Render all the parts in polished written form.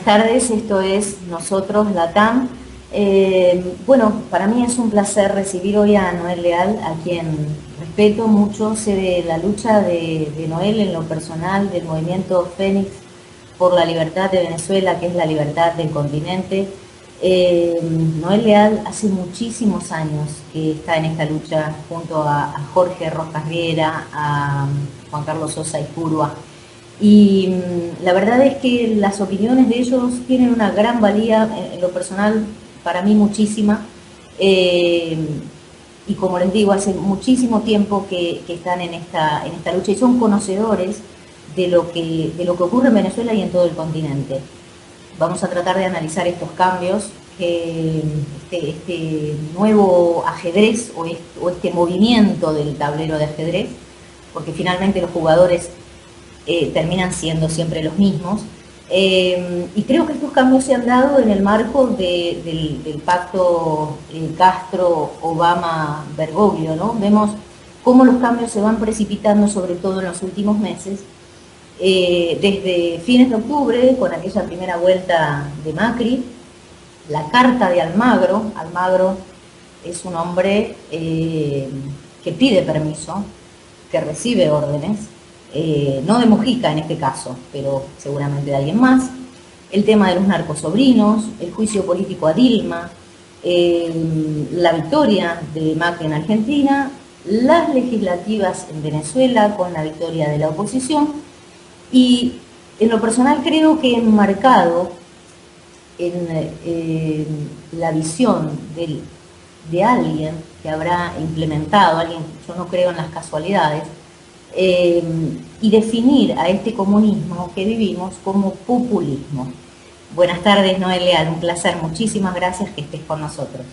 tardes, esto es Nosotros Latam. Bueno, para mí es un placer recibir hoy a Noel Leal, a quien respeto mucho. Sé de la lucha de Noel en lo personal, del movimiento Fénix por la libertad de Venezuela, que es la libertad del continente. Noel Leal hace muchísimos años que está en esta lucha junto a Jorge Rojas Riera, a Juan Carlos Sosa Ipurua. Y la verdad es que las opiniones de ellos tienen una gran valía, en lo personal, para mí muchísima. Y como les digo, hace muchísimo tiempo que están en esta lucha y son conocedores de lo que ocurre en Venezuela y en todo el continente. Vamos a tratar de analizar estos cambios, este nuevo ajedrez o este movimiento del tablero de ajedrez, porque finalmente los jugadores terminan siendo siempre los mismos. Y creo que estos cambios se han dado en el marco del pacto Castro-Obama-Bergoglio, ¿no? Vemos cómo los cambios se van precipitando, sobre todo en los últimos meses, desde fines de octubre, con aquella primera vuelta de Macri, la carta de Almagro. Almagro es un hombre que pide permiso, que recibe órdenes, no de Mujica en este caso, pero seguramente de alguien más. El tema de los narcosobrinos, el juicio político a Dilma, la victoria de Macri en Argentina, las legislativas en Venezuela con la victoria de la oposición. Y en lo personal creo que enmarcado en la visión de alguien que habrá implementado, yo no creo en las casualidades, y definir a este comunismo que vivimos como populismo. Buenas tardes, Noel Leal, un placer, muchísimas gracias que estés con nosotros.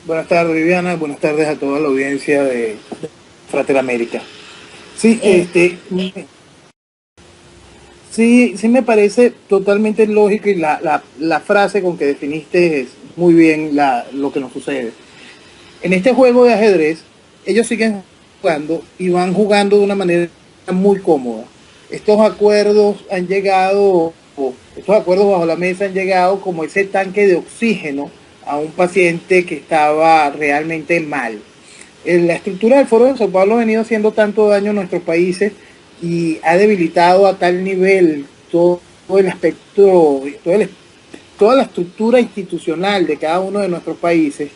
Buenas tardes, Viviana, buenas tardes a toda la audiencia de Frater América. Sí, sí me parece totalmente lógico y la frase con que definiste es muy bien lo que nos sucede. En este juego de ajedrez, ellos siguen jugando y van jugando de una manera muy cómoda. Estos acuerdos bajo la mesa han llegado como ese tanque de oxígeno a un paciente que estaba realmente mal. La estructura del Foro de Sao Paulo ha venido haciendo tanto daño a nuestros países y ha debilitado a tal nivel todo el aspecto, toda la estructura institucional de cada uno de nuestros países,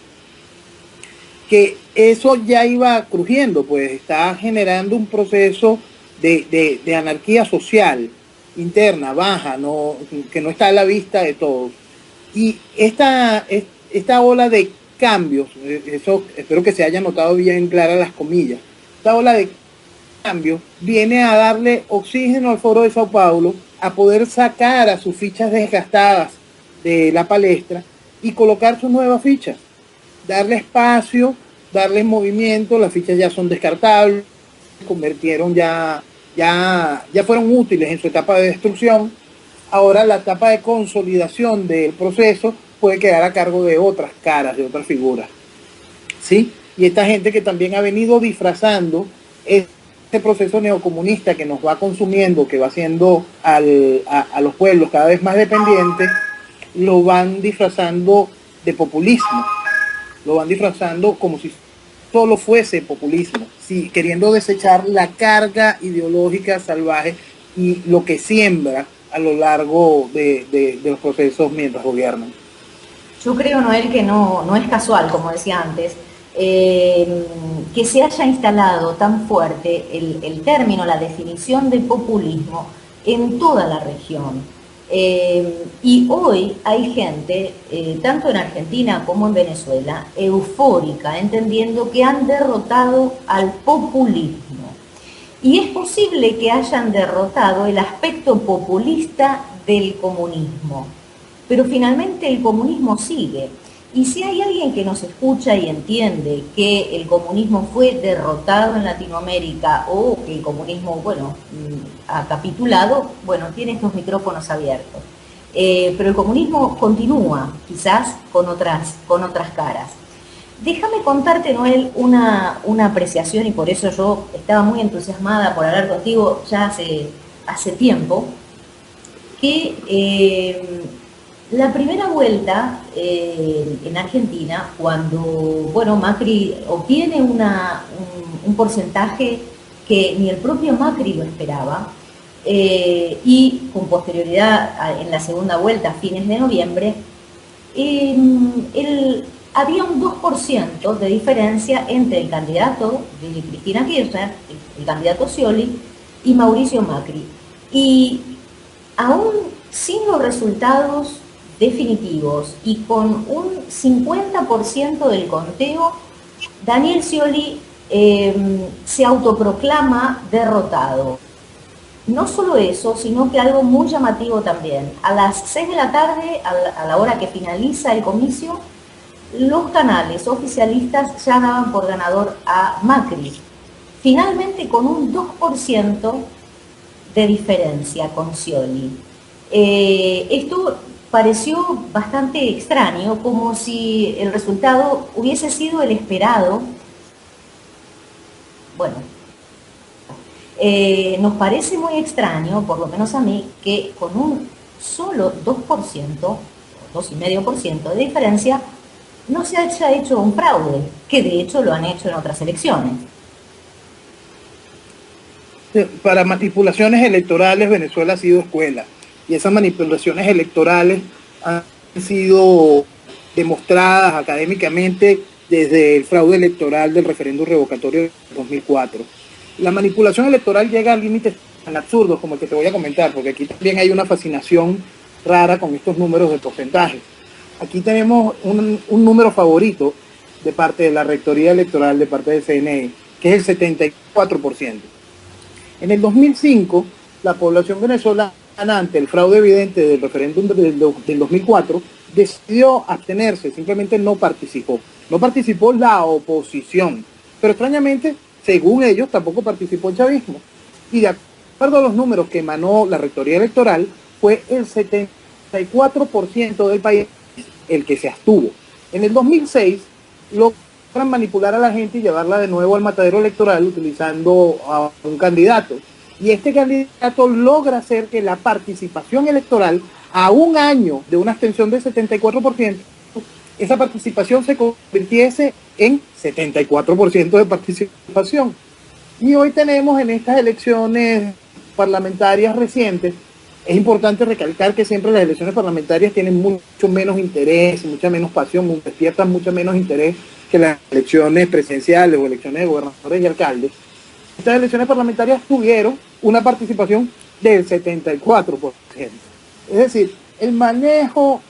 que eso ya iba crujiendo, pues está generando un proceso de anarquía social interna, baja, que no está a la vista de todos. Y esta ola de cambios, eso espero que se haya notado bien claras las comillas, esta ola de cambios viene a darle oxígeno al Foro de Sao Paulo, a poder sacar a sus fichas desgastadas de la palestra y colocar sus nuevas fichas, darle espacio, darle movimiento. Las fichas ya son descartables, convirtieron ya fueron útiles en su etapa de destrucción. Ahora la etapa de consolidación del proceso puede quedar a cargo de otras caras, de otras figuras, ¿sí? Y esta gente que también ha venido disfrazando este proceso neocomunista que nos va consumiendo, que va haciendo a los pueblos cada vez más dependientes, lo van disfrazando de populismo, lo van disfrazando como si solo fuese populismo, sí, queriendo desechar la carga ideológica salvaje y lo que siembra a lo largo de los procesos mientras gobiernan. Yo creo, Noel, que no es casual, como decía antes, que se haya instalado tan fuerte el término, la definición de populismo en toda la región. Y hoy hay gente, tanto en Argentina como en Venezuela, eufórica, entendiendo que han derrotado al populismo. Y es posible que hayan derrotado el aspecto populista del comunismo. Pero finalmente el comunismo sigue. Y si hay alguien que nos escucha y entiende que el comunismo fue derrotado en Latinoamérica o que el comunismo, ha capitulado, tiene estos micrófonos abiertos. Pero el comunismo continúa, quizás con otras caras. Déjame contarte, Noel, una apreciación, y por eso yo estaba muy entusiasmada por hablar contigo ya hace tiempo, que la primera vuelta en Argentina, cuando bueno, Macri obtiene un porcentaje que ni el propio Macri lo esperaba, y con posterioridad en la segunda vuelta, a fines de noviembre, había un 2% de diferencia entre el candidato de Cristina Kirchner, el candidato Scioli, y Mauricio Macri. Y aún sin los resultados definitivos y con un 50% del conteo, Daniel Scioli se autoproclama derrotado. No solo eso, sino que algo muy llamativo también. A las 6 de la tarde, a la hora que finaliza el comicio, los canales oficialistas ya daban por ganador a Macri. Finalmente con un 2% de diferencia con Scioli. Esto pareció bastante extraño, como si el resultado hubiese sido el esperado. Bueno, nos parece muy extraño, por lo menos a mí, que con un solo 2%, 2,5% de diferencia, no se haya hecho un fraude, que de hecho lo han hecho en otras elecciones. Para manipulaciones electorales, Venezuela ha sido escuela, y esas manipulaciones electorales han sido demostradas académicamente desde el fraude electoral del referéndum revocatorio de 2004. La manipulación electoral llega a límites tan absurdos como el que te voy a comentar, porque aquí también hay una fascinación rara con estos números de porcentaje. Aquí tenemos un número favorito de parte de la Rectoría Electoral, de parte del CNE, que es el 74%. En el 2005, la población venezolana, ante el fraude evidente del referéndum del 2004, decidió abstenerse, simplemente no participó. No participó la oposición, pero extrañamente, según ellos, tampoco participó el chavismo. Y de acuerdo a los números que emanó la Rectoría Electoral, fue el 74% del país el que se abstuvo. En el 2006, logran manipular a la gente y llevarla de nuevo al matadero electoral utilizando a un candidato. Y este candidato logra hacer que la participación electoral, a un año de una abstención del 74%, esa participación se convirtiese en 74% de participación. Y hoy tenemos en estas elecciones parlamentarias recientes, es importante recalcar que siempre las elecciones parlamentarias tienen mucho menos interés, mucha menos pasión, despiertan mucho menos interés que las elecciones presidenciales o elecciones de gobernadores y alcaldes. Estas elecciones parlamentarias tuvieron una participación del 74%. Es decir, el manejo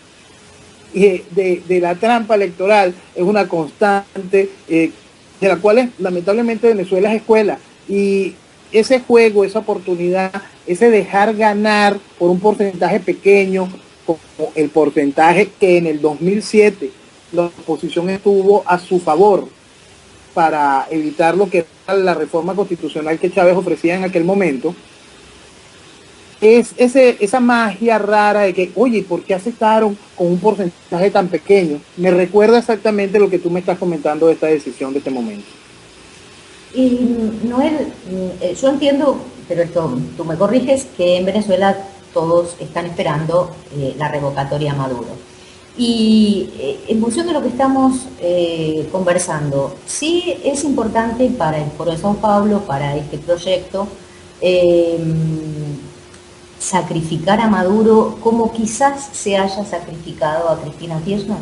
de la trampa electoral es una constante de la cual lamentablemente Venezuela es escuela, y ese juego, esa oportunidad, ese dejar ganar por un porcentaje pequeño, como el porcentaje que en el 2007 la oposición estuvo a su favor para evitar lo que era la reforma constitucional que Chávez ofrecía en aquel momento, es esa magia rara de que, oye, ¿por qué aceptaron con un porcentaje tan pequeño? Me recuerda exactamente lo que tú me estás comentando de esta decisión de este momento. Y Noel, yo entiendo, pero esto tú me corriges, que en Venezuela todos están esperando la revocatoria a Maduro. Y en función de lo que estamos conversando, sí es importante para el Foro de Sao Paulo, para este proyecto, sacrificar a Maduro como quizás se haya sacrificado a Cristina Kirchner.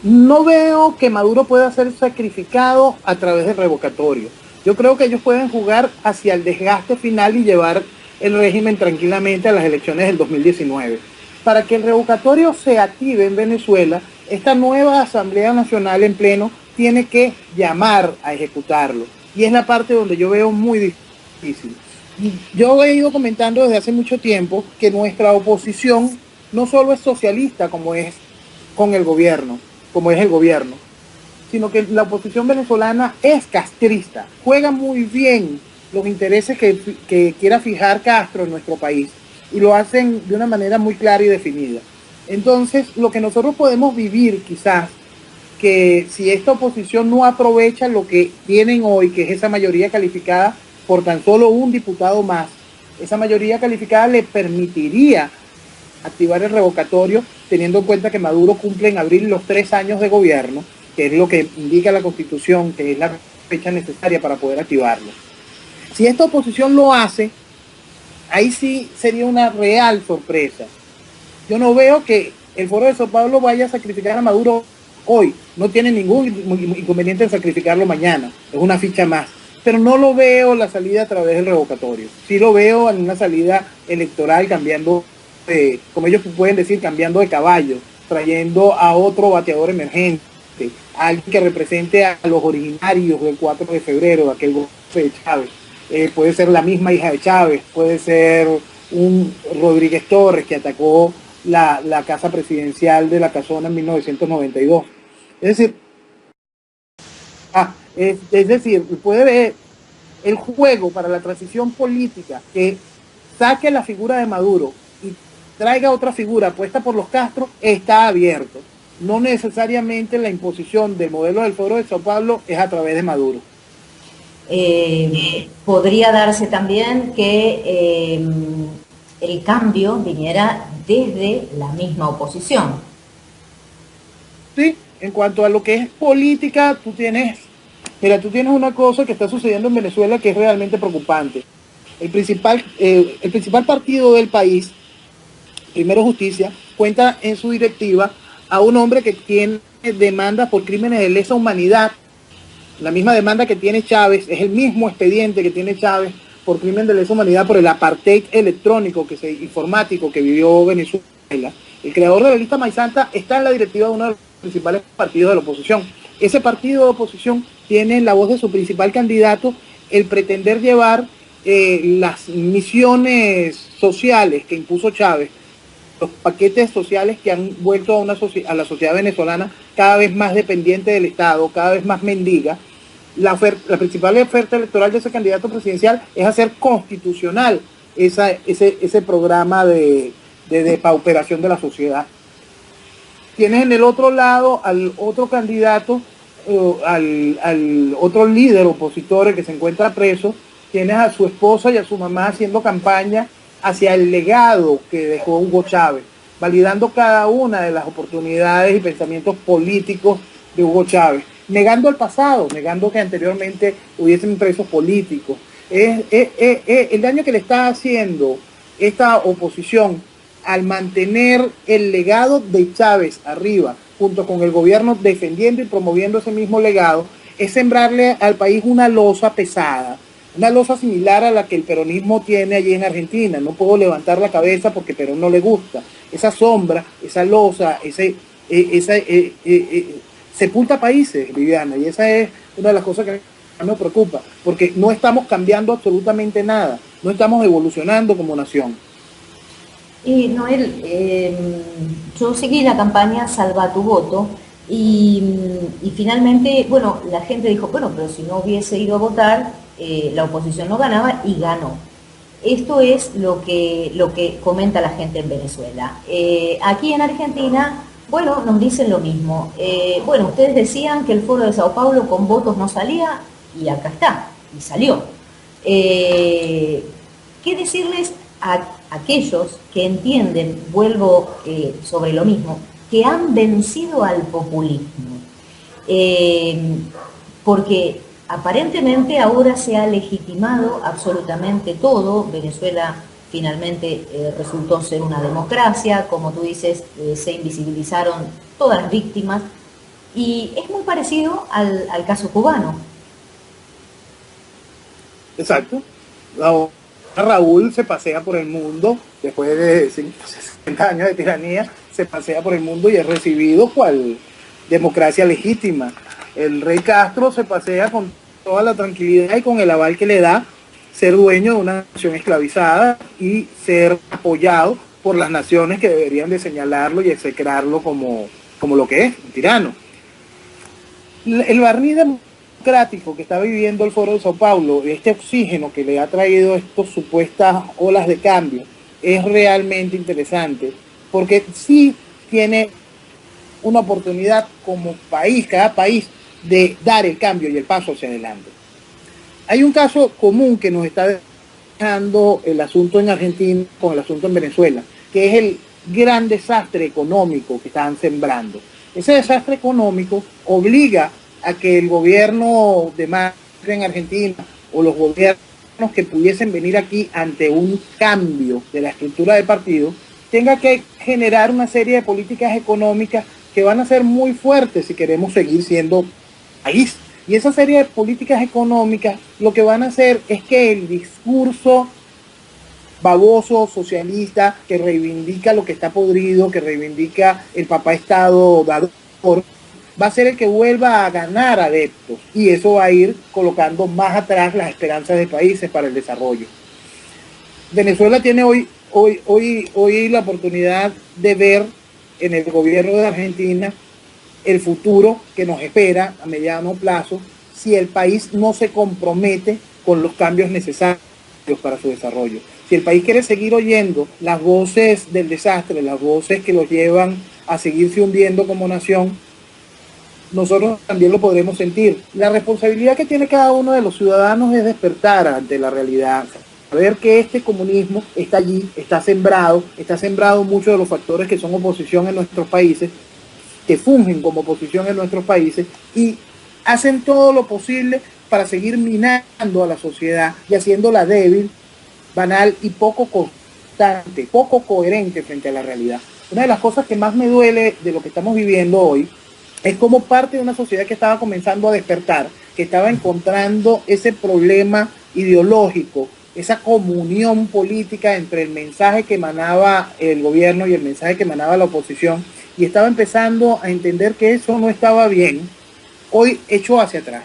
No veo que Maduro pueda ser sacrificado a través del revocatorio. Yo creo que ellos pueden jugar hacia el desgaste final y llevar el régimen tranquilamente a las elecciones del 2019. Para que el revocatorio se active en Venezuela, esta nueva Asamblea Nacional en pleno tiene que llamar a ejecutarlo. Y es la parte donde yo veo muy difícil. Yo he ido comentando desde hace mucho tiempo que nuestra oposición no solo es socialista como es con el gobierno, como es el gobierno, sino que la oposición venezolana es castrista, juega muy bien los intereses que quiera fijar Castro en nuestro país, y lo hacen de una manera muy clara y definida. Entonces, lo que nosotros podemos vivir quizás, que si esta oposición no aprovecha lo que tienen hoy, que es esa mayoría calificada por tan solo un diputado más, Esa mayoría calificada le permitiría activar el revocatorio, teniendo en cuenta que Maduro cumple en abril los 3 años de gobierno, que es lo que indica la Constitución, que es la fecha necesaria para poder activarlo. Si esta oposición lo hace, ahí sí sería una real sorpresa. Yo no veo que el Foro de Sao Paulo vaya a sacrificar a Maduro hoy. No tiene ningún inconveniente en sacrificarlo mañana. Es una ficha más. Pero no lo veo la salida a través del revocatorio. Sí lo veo en una salida electoral cambiando, como ellos pueden decir, cambiando de caballo, trayendo a otro bateador emergente, a alguien que represente a los originarios del 4 de febrero, de aquel golpe de Chávez. Puede ser la misma hija de Chávez, puede ser un Rodríguez Torres que atacó la casa presidencial de la Casona en 1992. Es decir, puede ver el juego para la transición política que saque la figura de Maduro y traiga otra figura puesta por los Castro, está abierto. No necesariamente la imposición del modelo del Foro de Sao Paulo es a través de Maduro. Podría darse también que el cambio viniera desde la misma oposición. Sí, en cuanto a lo que es política, tú tienes una cosa que está sucediendo en Venezuela que es realmente preocupante. El principal partido del país, Primero Justicia, cuenta en su directiva a un hombre que tiene demandas por crímenes de lesa humanidad. La misma demanda que tiene Chávez, es el mismo expediente que tiene Chávez por crimen de lesa humanidad por el apartheid electrónico, informático que vivió Venezuela. El creador de la lista Maizanta está en la directiva de uno de los principales partidos de la oposición. Ese partido de oposición tiene en la voz de su principal candidato el pretender llevar las misiones sociales que impuso Chávez, los paquetes sociales que han vuelto a la sociedad venezolana cada vez más dependiente del Estado, cada vez más mendiga. La principal oferta electoral de ese candidato presidencial es hacer constitucional ese programa de depauperación de la sociedad. Tienes en el otro lado al otro candidato, al otro líder opositor que se encuentra preso. Tienes a su esposa y a su mamá haciendo campaña hacia el legado que dejó Hugo Chávez, validando cada una de las oportunidades y pensamientos políticos de Hugo Chávez, negando el pasado, negando que anteriormente hubiesen presos políticos. El daño que le está haciendo esta oposición al mantener el legado de Chávez arriba, junto con el gobierno defendiendo y promoviendo ese mismo legado, es sembrarle al país una losa pesada, una losa similar a la que el peronismo tiene allí en Argentina. No puedo levantar la cabeza porque Perón no le gusta. Esa sombra, esa losa, sepulta países, Viviana, y esa es una de las cosas que me preocupa, porque no estamos cambiando absolutamente nada, no estamos evolucionando como nación. Y Noel, yo seguí la campaña Salva tu voto y finalmente, bueno, la gente dijo, bueno, pero si no hubiese ido a votar, la oposición no ganaba y ganó. Esto es lo que comenta la gente en Venezuela. Aquí en Argentina, bueno, nos dicen lo mismo. Bueno, ustedes decían que el Foro de Sao Paulo con votos no salía y acá está, y salió. ¿Qué decirles a aquellos que entienden, vuelvo sobre lo mismo, que han vencido al populismo? Porque aparentemente ahora se ha legitimado absolutamente todo. Venezuela finalmente resultó ser una democracia, como tú dices, se invisibilizaron todas las víctimas, y es muy parecido al caso cubano. Exacto. Raúl se pasea por el mundo, después de 60 años de tiranía, se pasea por el mundo y es recibido cual democracia legítima. El rey Castro se pasea con toda la tranquilidad y con el aval que le da ser dueño de una nación esclavizada y ser apoyado por las naciones que deberían de señalarlo y execrarlo como lo que es, un tirano. El barniz democrático que está viviendo el Foro de Sao Paulo, este oxígeno que le ha traído estas supuestas olas de cambio, es realmente interesante, porque sí tiene una oportunidad como país, cada país, de dar el cambio y el paso hacia adelante. Hay un caso común que nos está manejando el asunto en Argentina con el asunto en Venezuela, que es el gran desastre económico que están sembrando. Ese desastre económico obliga a que el gobierno de Macri en Argentina o los gobiernos que pudiesen venir aquí ante un cambio de la estructura del partido tenga que generar una serie de políticas económicas que van a ser muy fuertes si queremos seguir siendo país. Y esa serie de políticas económicas lo que van a hacer es que el discurso baboso, socialista, que reivindica lo que está podrido, que reivindica el papá Estado dador, va a ser el que vuelva a ganar adeptos. Y eso va a ir colocando más atrás las esperanzas de países para el desarrollo. Venezuela tiene hoy la oportunidad de ver en el gobierno de Argentina el futuro que nos espera a mediano plazo si el país no se compromete con los cambios necesarios para su desarrollo. Si el país quiere seguir oyendo las voces del desastre, las voces que los llevan a seguirse hundiendo como nación, nosotros también lo podremos sentir. La responsabilidad que tiene cada uno de los ciudadanos es despertar ante la realidad, saber que este comunismo está allí, está sembrado muchos de los factores que son oposición en nuestros países, que fungen como oposición en nuestros países y hacen todo lo posible para seguir minando a la sociedad y haciéndola débil, banal y poco constante, poco coherente frente a la realidad. Una de las cosas que más me duele de lo que estamos viviendo hoy es como parte de una sociedad que estaba comenzando a despertar, que estaba encontrando ese problema ideológico, esa comunión política entre el mensaje que emanaba el gobierno y el mensaje que emanaba la oposición, y estaba empezando a entender que eso no estaba bien, hoy echó hacia atrás.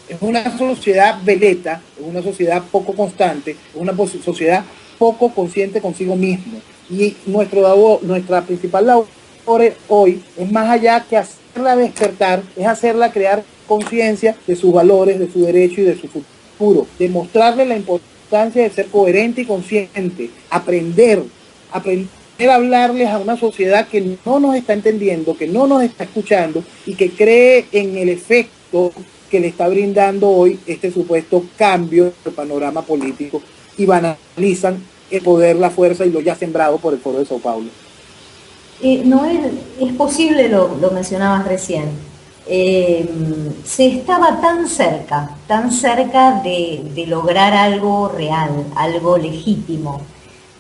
Es una sociedad veleta, es una sociedad poco constante, es una sociedad poco consciente consigo mismo. Y nuestra principal labor hoy es más allá que hacerla despertar, es hacerla crear conciencia de sus valores, de su derecho y de su futuro, demostrarle la importancia de ser coherente y consciente, aprender a hablarles a una sociedad que no nos está entendiendo, que no nos está escuchando y que cree en el efecto que le está brindando hoy este supuesto cambio del panorama político y banalizan el poder, la fuerza y lo ya sembrado por el Foro de Sao Paulo. Noel, es posible, lo mencionabas recién, se estaba tan cerca de lograr algo real, algo legítimo,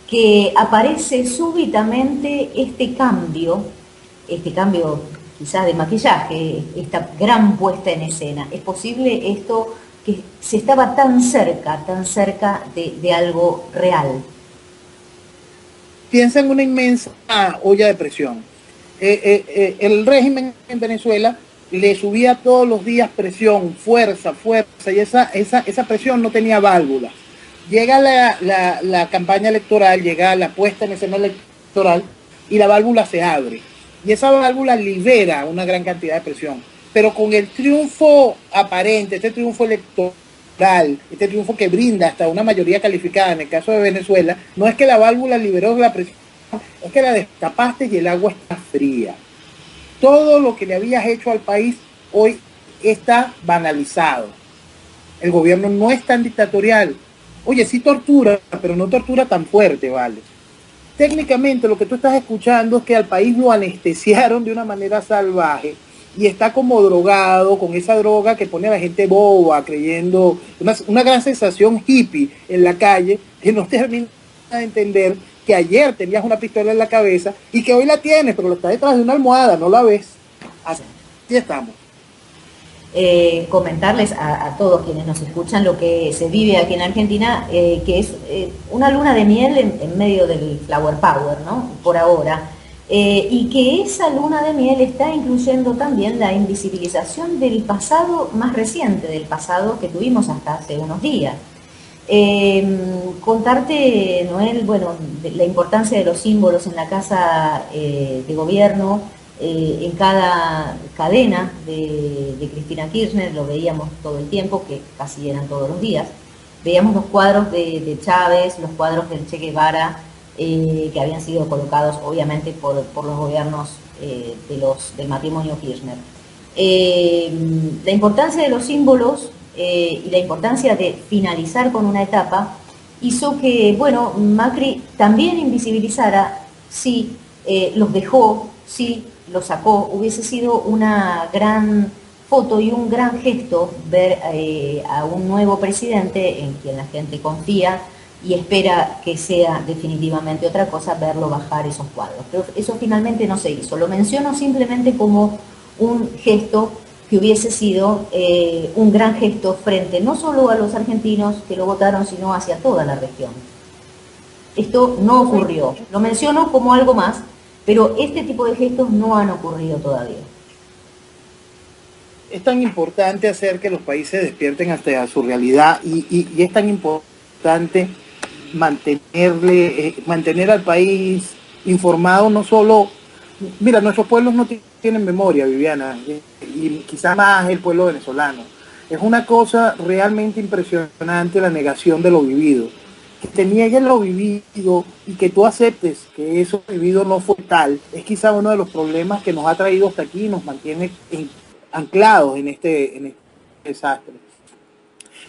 que aparece súbitamente este cambio quizás de maquillaje, esta gran puesta en escena. ¿Es posible esto que se estaba tan cerca de algo real? Piensa en una inmensa olla de presión. El régimen en Venezuela le subía todos los días presión, fuerza, y esa presión no tenía válvulas. Llega la campaña electoral, llega la puesta en escena electoral y la válvula se abre. Y esa válvula libera una gran cantidad de presión. Pero con el triunfo aparente, este triunfo electoral, este triunfo que brinda hasta una mayoría calificada en el caso de Venezuela, no es que la válvula liberó la presión, es que la destapaste y el agua está fría. Todo lo que le habías hecho al país hoy está banalizado. El gobierno no es tan dictatorial. Oye, sí tortura, pero no tortura tan fuerte, ¿vale? Técnicamente lo que tú estás escuchando es que al país lo anestesiaron de una manera salvaje y está como drogado con esa droga que pone a la gente boba, creyendo una gran sensación hippie en la calle, que no termina de entender que ayer tenías una pistola en la cabeza y que hoy la tienes, pero lo está detrás de una almohada, no la ves. Así estamos. Comentarles a todos quienes nos escuchan lo que se vive aquí en Argentina, que es una luna de miel en medio del Flower Power, ¿no? Por ahora. Y que esa luna de miel está incluyendo también la invisibilización del pasado más reciente, del pasado que tuvimos hasta hace unos días. Contarte, Noel, bueno, la importancia de los símbolos en la casa de gobierno, en cada cadena de Cristina Kirchner, lo veíamos todo el tiempo, que casi eran todos los días. Veíamos los cuadros de Chávez, los cuadros del Che Guevara, que habían sido colocados obviamente por los gobiernos del matrimonio Kirchner. La importancia de los símbolos y la importancia de finalizar con una etapa hizo que, bueno, Macri también invisibilizara, sí, los dejó, sí, los sacó. Hubiese sido una gran foto y un gran gesto ver a un nuevo presidente en quien la gente confía y espera que sea definitivamente otra cosa, verlo bajar esos cuadros. Pero eso finalmente no se hizo. Lo menciono simplemente como un gesto que hubiese sido un gran gesto frente no solo a los argentinos que lo votaron, sino hacia toda la región. Esto no ocurrió. Lo menciono como algo más, pero este tipo de gestos no han ocurrido todavía. Es tan importante hacer que los países despierten hasta su realidad y es tan importante mantener al país informado, no solo. Mira, nuestros pueblos no tienen memoria, Viviana, y quizás más el pueblo venezolano. Es una cosa realmente impresionante la negación de lo vivido. Que te nieguen lo vivido y que tú aceptes que eso vivido no fue tal, es quizá uno de los problemas que nos ha traído hasta aquí y nos mantiene anclados en este desastre.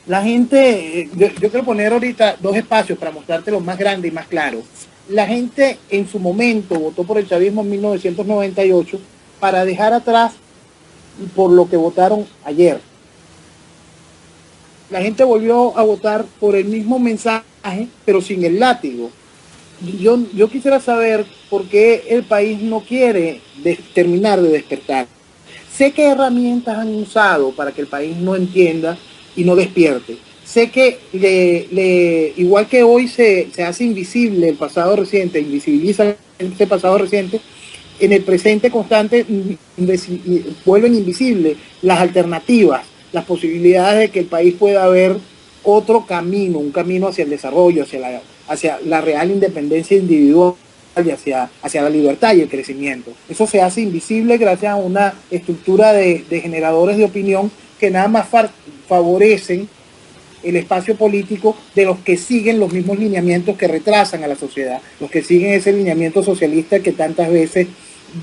La gente, yo quiero poner ahorita dos espacios para mostrarte lo más grande y más claro. La gente en su momento votó por el chavismo en 1998 para dejar atrás por lo que votaron ayer. La gente volvió a votar por el mismo mensaje, pero sin el látigo. Yo quisiera saber por qué el país no quiere terminar de despertar. Sé qué herramientas han usado para que el país no entienda y no despierte. Sé que igual que hoy se hace invisible el pasado reciente, invisibiliza ese pasado reciente, en el presente constante vuelven invisibles las alternativas, las posibilidades de que el país pueda haber otro camino, un camino hacia el desarrollo, hacia la real independencia individual y hacia la libertad y el crecimiento. Eso se hace invisible gracias a una estructura de generadores de opinión que nada más favorecen el espacio político de los que siguen los mismos lineamientos que retrasan a la sociedad, los que siguen ese lineamiento socialista que tantas veces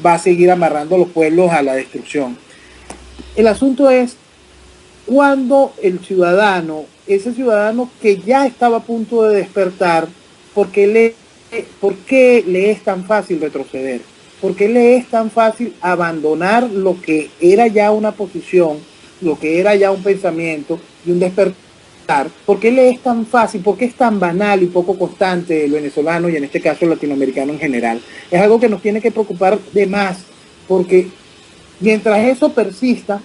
va a seguir amarrando a los pueblos a la destrucción. El asunto es cuando el ciudadano, ese ciudadano que ya estaba a punto de despertar, ¿por qué le es tan fácil retroceder? ¿Por qué le es tan fácil abandonar lo que era ya una posición, lo que era ya un pensamiento y un despertar? ¿Por qué le es tan fácil? ¿Por qué es tan banal y poco constante el venezolano y en este caso el latinoamericano en general? Es algo que nos tiene que preocupar de más, porque mientras eso persista,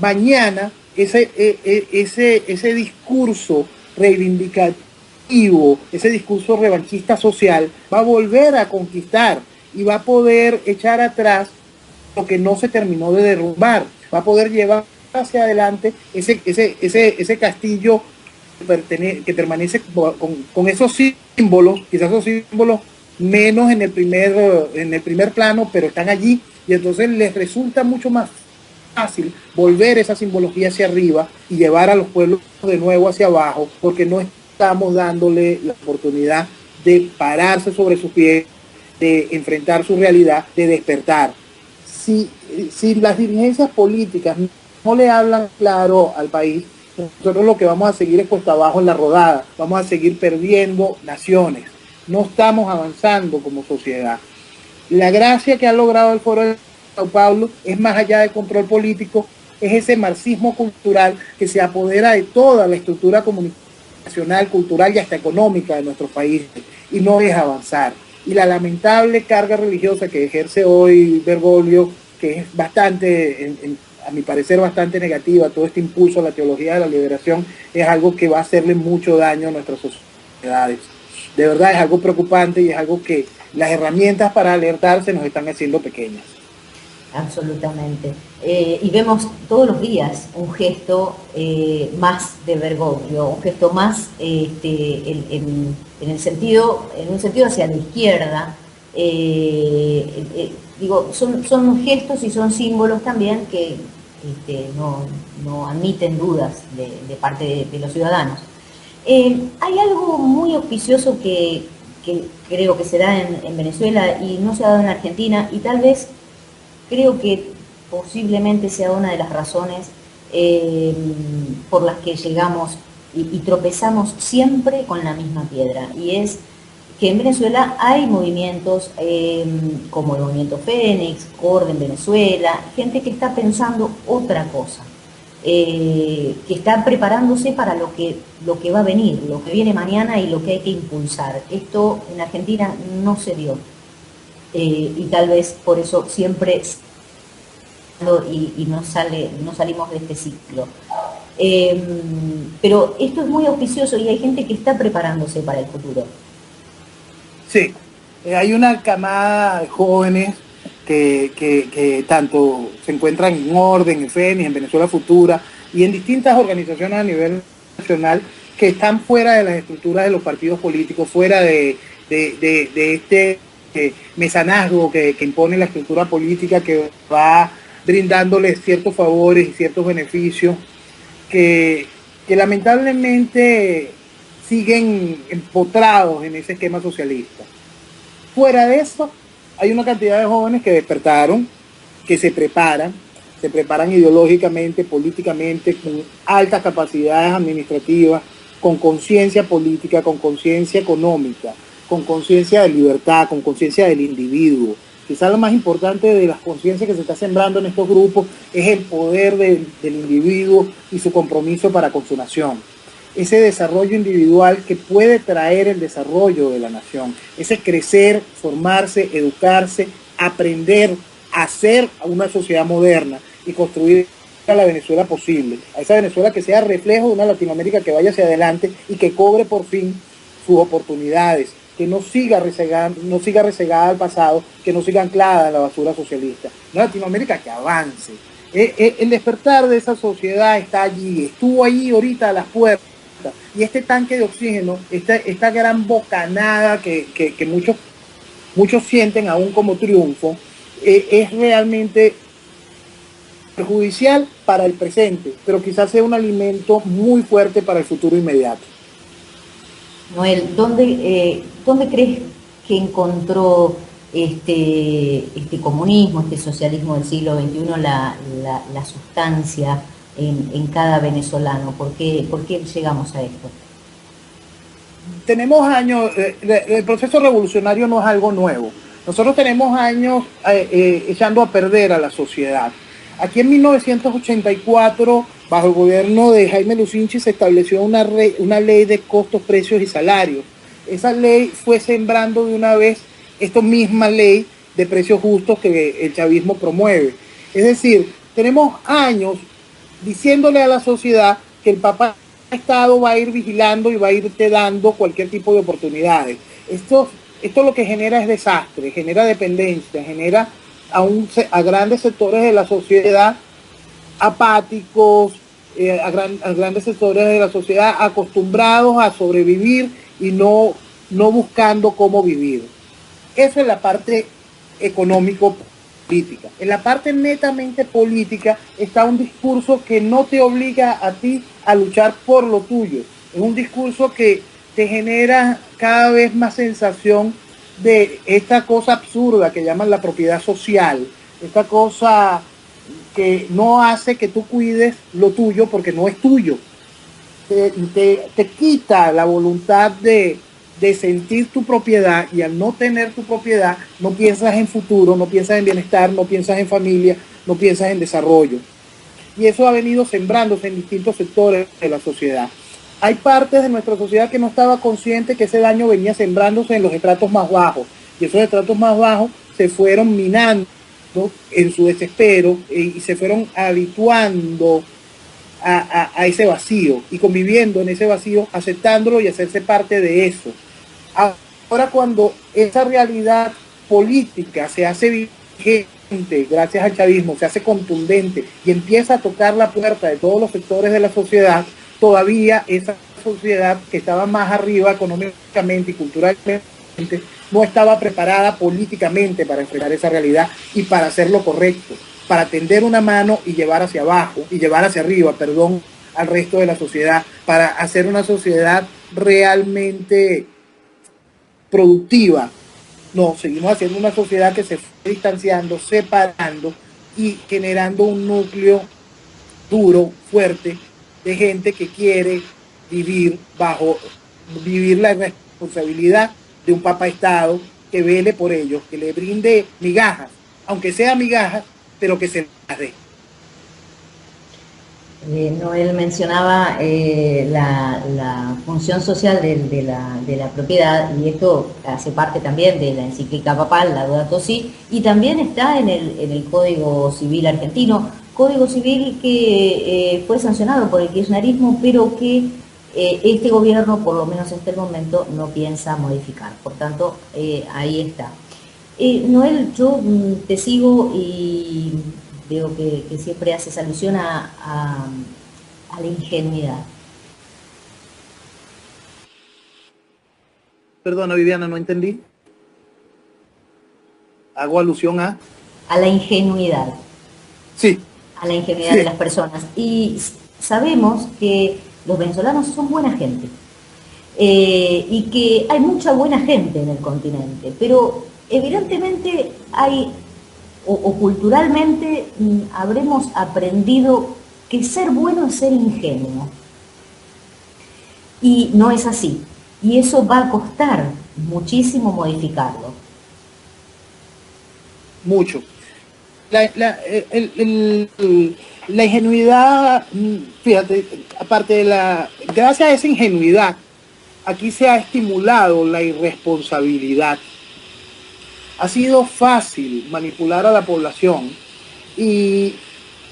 mañana ese discurso reivindicativo, ese discurso revanchista social, va a volver a conquistar y va a poder echar atrás lo que no se terminó de derrumbar, va a poder llevar hacia adelante ese castillo que permanece con esos símbolos, quizás esos símbolos menos en el primer plano, pero están allí y entonces les resulta mucho más fácil volver esa simbología hacia arriba y llevar a los pueblos de nuevo hacia abajo, porque no estamos dándole la oportunidad de pararse sobre sus pies, de enfrentar su realidad, de despertar. Si las dirigencias políticas no le hablan claro al país, nosotros lo que vamos a seguir es cuesta abajo en la rodada, vamos a seguir perdiendo naciones, no estamos avanzando como sociedad. La gracia que ha logrado el Foro de Sao Paulo es más allá del control político, es ese marxismo cultural que se apodera de toda la estructura comunicacional, cultural y hasta económica de nuestros países y no deja avanzar. Y la lamentable carga religiosa que ejerce hoy Bergoglio, que es bastante, a mi parecer, bastante negativa, todo este impulso a la teología de la liberación, es algo que va a hacerle mucho daño a nuestras sociedades. De verdad es algo preocupante y es algo que las herramientas para alertarse nos están haciendo pequeñas. Absolutamente. Y vemos todos los días un gesto más de Bergoglio, un gesto más en un sentido hacia la izquierda. Digo, son gestos y son símbolos también que no admiten dudas de parte de los ciudadanos. Hay algo muy auspicioso que creo que se da en Venezuela y no se ha dado en Argentina, y tal vez creo que posiblemente sea una de las razones por las que llegamos y tropezamos siempre con la misma piedra, y es que en Venezuela hay movimientos como el movimiento Fénix, Orden Venezuela, gente que está pensando otra cosa, que está preparándose para lo que va a venir, lo que viene mañana y lo que hay que impulsar. Esto en Argentina no se dio, y tal vez por eso siempre y no salimos de este ciclo. Pero esto es muy auspicioso y hay gente que está preparándose para el futuro. Sí, hay una camada de jóvenes que tanto se encuentran en Orden, en FENIS, en Venezuela Futura y en distintas organizaciones a nivel nacional que están fuera de las estructuras de los partidos políticos, fuera de este mecenazgo que impone la estructura política, que va brindándoles ciertos favores y ciertos beneficios que lamentablemente siguen empotrados en ese esquema socialista. Fuera de eso, hay una cantidad de jóvenes que despertaron, que se preparan ideológicamente, políticamente, con altas capacidades administrativas, con conciencia política, con conciencia económica, con conciencia de libertad, con conciencia del individuo. Quizás lo más importante de las conciencias que se está sembrando en estos grupos es el poder del individuo y su compromiso para con su nación. Ese desarrollo individual que puede traer el desarrollo de la nación, ese crecer, formarse, educarse, aprender a ser una sociedad moderna y construir a la Venezuela posible, a esa Venezuela que sea reflejo de una Latinoamérica que vaya hacia adelante y que cobre por fin sus oportunidades, que no siga rezagada al pasado, que no siga anclada en la basura socialista. Una Latinoamérica que avance. El despertar de esa sociedad está allí, estuvo allí ahorita a las puertas. Y este tanque de oxígeno, esta gran bocanada que muchos sienten aún como triunfo, es realmente perjudicial para el presente, pero quizás sea un alimento muy fuerte para el futuro inmediato. Noel, ¿dónde crees que encontró este comunismo, este socialismo del siglo XXI la sustancia en cada venezolano? ¿Por qué llegamos a esto? Tenemos años, el proceso revolucionario no es algo nuevo. Nosotros tenemos años echando a perder a la sociedad. Aquí en 1984, bajo el gobierno de Jaime Lucinchi, se estableció una ley de costos, precios y salarios. Esa ley fue sembrando de una vez esta misma ley de precios justos que el chavismo promueve. Es decir, tenemos años diciéndole a la sociedad que el papá Estado va a ir vigilando y va a irte dando cualquier tipo de oportunidades. Esto lo que genera es desastre, genera dependencia, genera a grandes sectores de la sociedad apáticos, a grandes sectores de la sociedad acostumbrados a sobrevivir y no buscando cómo vivir. Eso es la parte económico-política. En la parte netamente política está un discurso que no te obliga a ti a luchar por lo tuyo. Es un discurso que te genera cada vez más sensación de esta cosa absurda que llaman la propiedad social, esta cosa que no hace que tú cuides lo tuyo porque no es tuyo. Te quita la voluntad de sentir tu propiedad, y al no tener tu propiedad no piensas en futuro, no piensas en bienestar, no piensas en familia, no piensas en desarrollo. Y eso ha venido sembrándose en distintos sectores de la sociedad. Hay partes de nuestra sociedad que no estaba consciente que ese daño venía sembrándose en los estratos más bajos, y esos estratos más bajos se fueron minando en su desespero y se fueron habituando a ese vacío y conviviendo en ese vacío, aceptándolo y hacerse parte de eso. Ahora, cuando esa realidad política se hace vigente gracias al chavismo, se hace contundente y empieza a tocar la puerta de todos los sectores de la sociedad, todavía esa sociedad que estaba más arriba económicamente y culturalmente no estaba preparada políticamente para enfrentar esa realidad y para hacer lo correcto, para tender una mano y llevar hacia abajo, y llevar hacia arriba, perdón, al resto de la sociedad, para hacer una sociedad realmente productiva. No, seguimos haciendo una sociedad que se fue distanciando, separando y generando un núcleo duro, fuerte, de gente que quiere vivir la responsabilidad de un Papa Estado que vele por ellos, que le brinde migajas, aunque sea migajas, pero que se las dé. Noel mencionaba la función social de la propiedad, y esto hace parte también de la encíclica papal, Laudato Si, y también está en el Código Civil argentino, Código Civil que fue sancionado por el kirchnerismo, pero que este gobierno, por lo menos hasta el momento, no piensa modificar. Por tanto, ahí está. Noel, yo te sigo y veo que siempre haces alusión a la ingenuidad. Perdona, Viviana, no entendí. Hago alusión a... A la ingenuidad. Sí. A la ingenuidad de las personas. Y sabemos que los venezolanos son buena gente. Y que hay mucha buena gente en el continente, pero evidentemente hay, o culturalmente habremos aprendido que ser bueno es ser ingenuo. Y no es así. Y eso va a costar muchísimo modificarlo. Mucho. La ingenuidad, fíjate, aparte de gracias a esa ingenuidad, aquí se ha estimulado la irresponsabilidad. Ha sido fácil manipular a la población y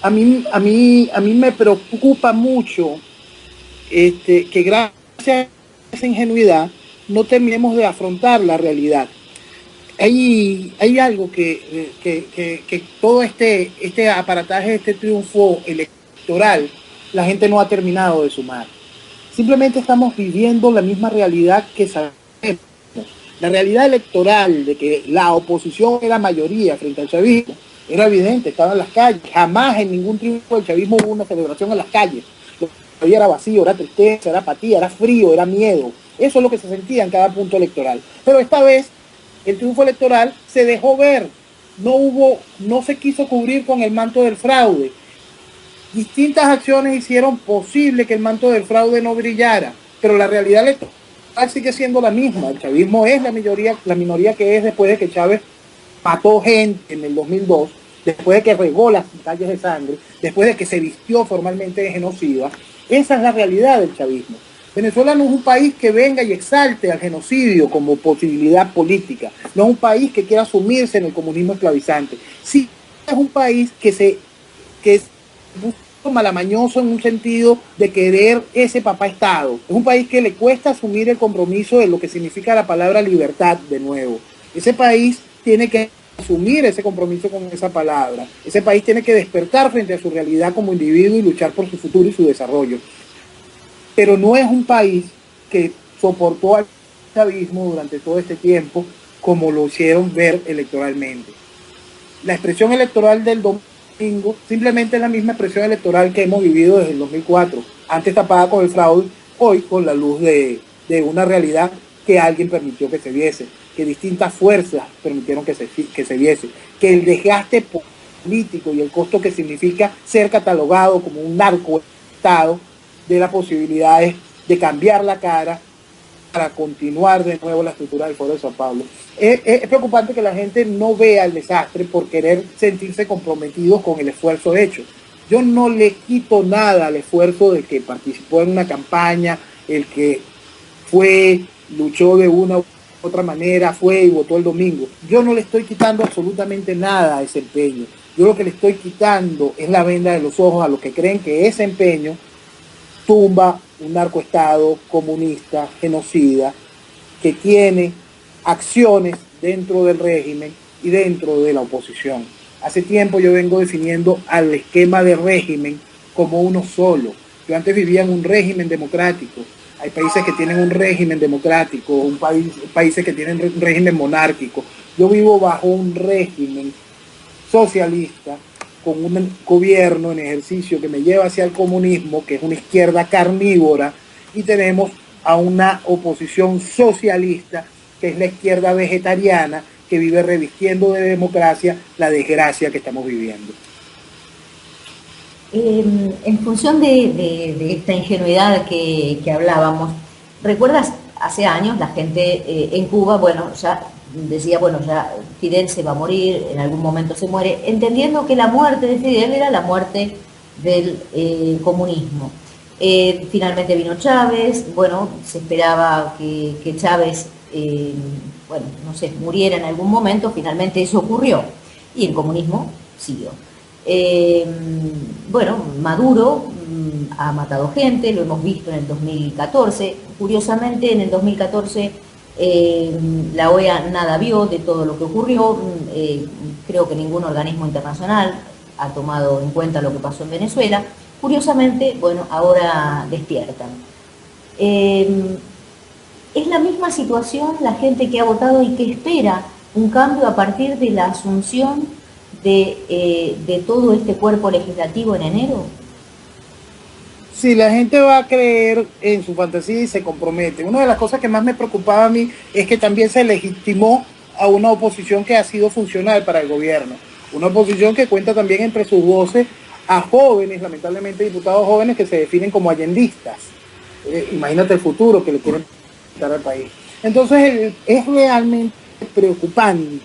a mí me preocupa mucho que gracias a esa ingenuidad no terminemos de afrontar la realidad. Hay algo que todo este aparataje, este triunfo electoral, la gente no ha terminado de sumar. Simplemente estamos viviendo la misma realidad que sabemos. La realidad electoral de que la oposición era mayoría frente al chavismo era evidente, estaba en las calles. Jamás en ningún triunfo del chavismo hubo una celebración en las calles. Lo que había era vacío, era tristeza, era apatía, era frío, era miedo. Eso es lo que se sentía en cada punto electoral. Pero esta vez el triunfo electoral se dejó ver. No se quiso cubrir con el manto del fraude. Distintas acciones hicieron posible que el manto del fraude no brillara, pero la realidad electoral sigue siendo la misma. El chavismo es la minoría que es después de que Chávez mató gente en el 2002, después de que regó las calles de sangre, después de que se vistió formalmente de genocida. Esa es la realidad del chavismo. Venezuela no es un país que venga y exalte al genocidio como posibilidad política, no es un país que quiera sumirse en el comunismo esclavizante. Sí, es un país que es malamañoso en un sentido de querer ese papá Estado. Es un país que le cuesta asumir el compromiso de lo que significa la palabra libertad de nuevo. Ese país tiene que asumir ese compromiso con esa palabra. Ese país tiene que despertar frente a su realidad como individuo y luchar por su futuro y su desarrollo. Pero no es un país que soportó al chavismo durante todo este tiempo como lo hicieron ver electoralmente. La expresión electoral del domingo simplemente es la misma expresión electoral que hemos vivido desde el 2004, antes tapada con el fraude, hoy con la luz de una realidad que alguien permitió que se viese, que distintas fuerzas permitieron que se viese, que el desgaste político y el costo que significa ser catalogado como un narcoestado de las posibilidades de cambiar la cara para continuar de nuevo la estructura del Foro de Sao Paulo. Es preocupante que la gente no vea el desastre por querer sentirse comprometidos con el esfuerzo hecho. Yo no le quito nada al esfuerzo del que participó en una campaña, el que luchó de una u otra manera, fue y votó el domingo. Yo no le estoy quitando absolutamente nada a ese empeño. Yo lo que le estoy quitando es la venda de los ojos a los que creen que ese empeño tumba un narcoestado comunista, genocida, que tiene acciones dentro del régimen y dentro de la oposición. Hace tiempo yo vengo definiendo al esquema de régimen como uno solo. Yo antes vivía en un régimen democrático. Hay países que tienen un régimen democrático, países que tienen un régimen monárquico. Yo vivo bajo un régimen socialista, con un gobierno en ejercicio que me lleva hacia el comunismo, que es una izquierda carnívora, y tenemos a una oposición socialista, que es la izquierda vegetariana, que vive revistiendo de democracia la desgracia que estamos viviendo. En función de esta ingenuidad que hablábamos, ¿recuerdas? Hace años la gente en Cuba, bueno, ya decía, bueno, ya Fidel se va a morir, en algún momento se muere, entendiendo que la muerte de Fidel era la muerte del comunismo. Finalmente vino Chávez, bueno, se esperaba que Chávez, bueno, no sé, muriera en algún momento, finalmente eso ocurrió y el comunismo siguió. Eh, bueno, Maduro ha matado gente, lo hemos visto en el 2014. Curiosamente, en el 2014 la OEA nada vio de todo lo que ocurrió. Creo que ningún organismo internacional ha tomado en cuenta lo que pasó en Venezuela. Curiosamente, bueno, ahora despiertan. Eh, es la misma situación la gente que ha votado y que espera un cambio a partir de la asunción de todo este cuerpo legislativo en enero. Si la gente va a creer en su fantasía y se compromete. Una de las cosas que más me preocupaba a mí es que también se legitimó a una oposición que ha sido funcional para el gobierno. Una oposición que cuenta también entre sus voces a jóvenes, lamentablemente diputados jóvenes que se definen como allendistas. Imagínate el futuro que le quieren dar al país. Entonces es realmente preocupante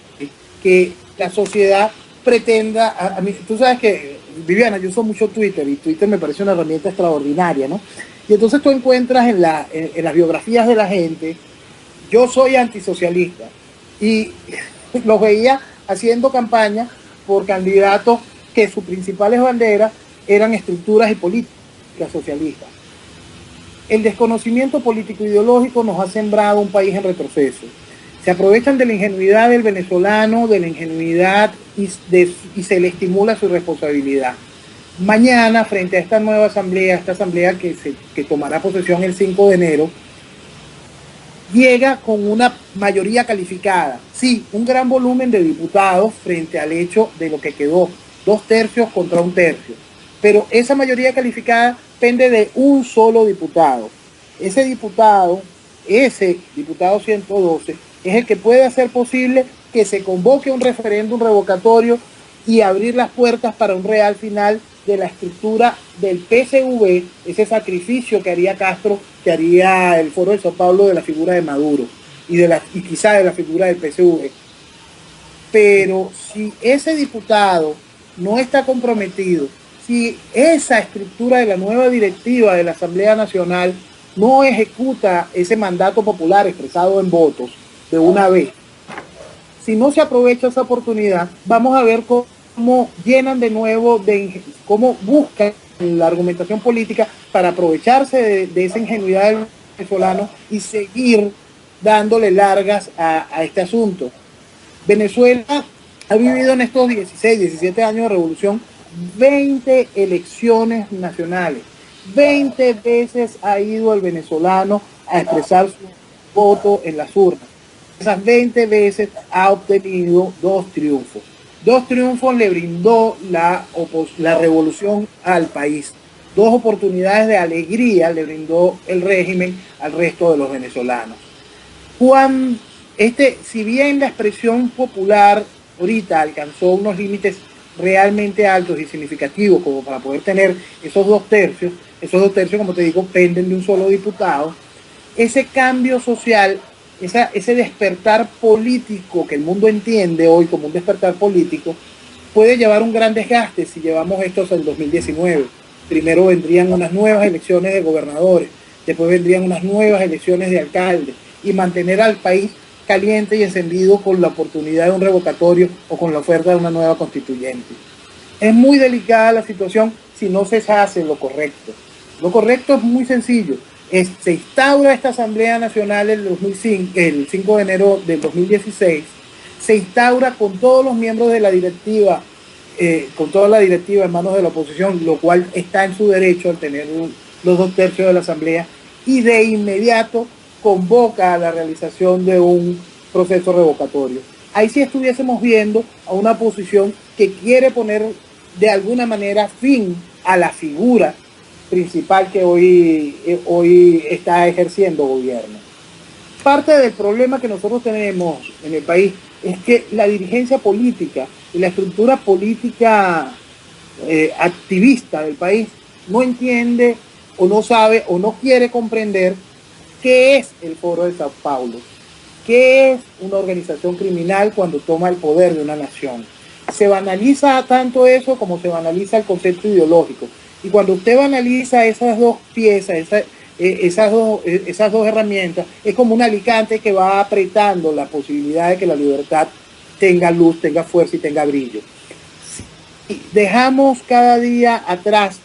que la sociedad pretenda, a mí, tú sabes que, Viviana, yo uso mucho Twitter y Twitter me parece una herramienta extraordinaria, ¿no? Y entonces tú encuentras en las biografías de la gente, yo soy antisocialista y los veía haciendo campaña por candidatos que sus principales banderas eran estructuras y políticas socialistas. El desconocimiento político-ideológico nos ha sembrado un país en retroceso. Se aprovechan de la ingenuidad del venezolano, de la ingenuidad y se le estimula su responsabilidad. Mañana, frente a esta nueva asamblea, esta asamblea que tomará posesión el 5 de enero, llega con una mayoría calificada. Sí, un gran volumen de diputados frente al hecho de lo que quedó, 2/3 contra 1/3. Pero esa mayoría calificada pende de un solo diputado. Ese diputado 112, es el que puede hacer posible que se convoque un referéndum revocatorio y abrir las puertas para un real final de la estructura del PSV, ese sacrificio que haría Castro, que haría el Foro de Sao Paulo de la figura de Maduro y quizá de la figura del PSV. Pero si ese diputado no está comprometido, si esa estructura de la nueva directiva de la Asamblea Nacional no ejecuta ese mandato popular expresado en votos de una vez, si no se aprovecha esa oportunidad, vamos a ver cómo llenan de nuevo, cómo buscan la argumentación política para aprovecharse de esa ingenuidad del venezolano y seguir dándole largas a este asunto. Venezuela ha vivido en estos 16, 17 años de revolución 20 elecciones nacionales. 20 veces ha ido el venezolano a expresar su voto en las urnas. Esas 20 veces ha obtenido 2 triunfos. 2 triunfos le brindó la revolución al país. 2 oportunidades de alegría le brindó el régimen al resto de los venezolanos. Si bien la expresión popular ahorita alcanzó unos límites realmente altos y significativos como para poder tener esos 2/3, como te digo, penden de un solo diputado, ese cambio social, ese despertar político que el mundo entiende hoy como un despertar político, puede llevar un gran desgaste si llevamos esto hasta el 2019. Primero vendrían unas nuevas elecciones de gobernadores, después vendrían unas nuevas elecciones de alcaldes, y mantener al país caliente y encendido con la oportunidad de un revocatorio o con la oferta de una nueva constituyente. Es muy delicada la situación si no se hace lo correcto. Lo correcto es muy sencillo. Se instaura esta Asamblea Nacional el 5 de enero del 2016, se instaura con todos los miembros de la directiva, con toda la directiva en manos de la oposición, lo cual está en su derecho al tener los 2/3 de la Asamblea, y de inmediato convoca a la realización de un proceso revocatorio. Ahí sí estuviésemos viendo a una oposición que quiere poner de alguna manera fin a la figura principal que hoy está ejerciendo gobierno. Parte del problema que nosotros tenemos en el país es que la dirigencia política y la estructura política activista del país no entiende o no sabe o no quiere comprender qué es el Foro de Sao Paulo, qué es una organización criminal cuando toma el poder de una nación. Se banaliza tanto eso como se banaliza el concepto ideológico. Y cuando usted banaliza esas dos piezas, esas dos herramientas, es como un alicate que va apretando la posibilidad de que la libertad tenga luz, tenga fuerza y tenga brillo. Si dejamos cada día atrás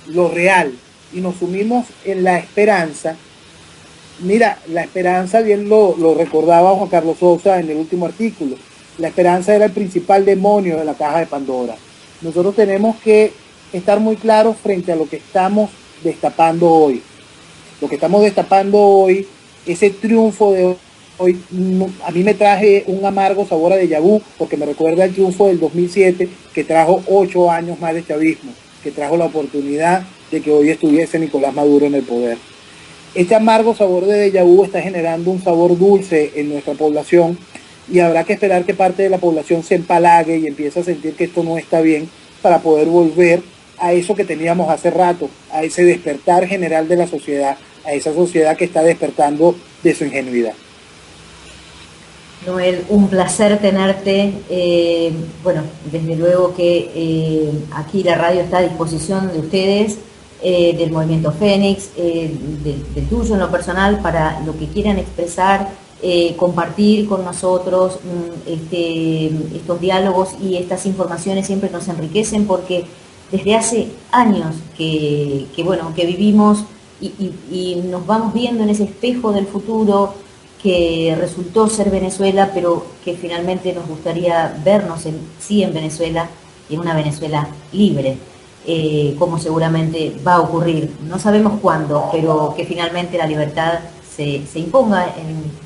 lo real y nos sumimos en la esperanza, mira, la esperanza, bien lo recordaba Juan Carlos Sosa en el último artículo, la esperanza era el principal demonio de la caja de Pandora. Nosotros tenemos que estar muy claros frente a lo que estamos destapando hoy. Lo que estamos destapando hoy, ese triunfo de hoy, a mí me traje un amargo sabor a déjà vu, porque me recuerda el triunfo del 2007, que trajo 8 años más de chavismo, que trajo la oportunidad de que hoy estuviese Nicolás Maduro en el poder. Este amargo sabor de déjà vu está generando un sabor dulce en nuestra población, y habrá que esperar que parte de la población se empalague y empiece a sentir que esto no está bien para poder volver a eso que teníamos hace rato, a ese despertar general de la sociedad, a esa sociedad que está despertando de su ingenuidad. Noel, un placer tenerte. Bueno, desde luego que aquí la radio está a disposición de ustedes, del Movimiento Fénix, del tuyo en lo personal, para lo que quieran expresar, compartir con nosotros estos diálogos y estas informaciones siempre nos enriquecen, porque desde hace años que vivimos y nos vamos viendo en ese espejo del futuro que resultó ser Venezuela, pero que finalmente nos gustaría vernos en Venezuela, y en una Venezuela libre, como seguramente va a ocurrir. No sabemos cuándo, pero que finalmente la libertad se imponga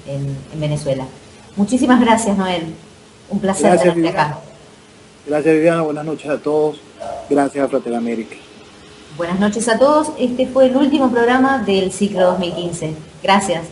en Venezuela. Muchísimas gracias, Noel. Un placer tenerte acá. Gracias, Viviana. Buenas noches a todos. Gracias a Fraternidad América. Buenas noches a todos. Este fue el último programa del ciclo 2015. Gracias.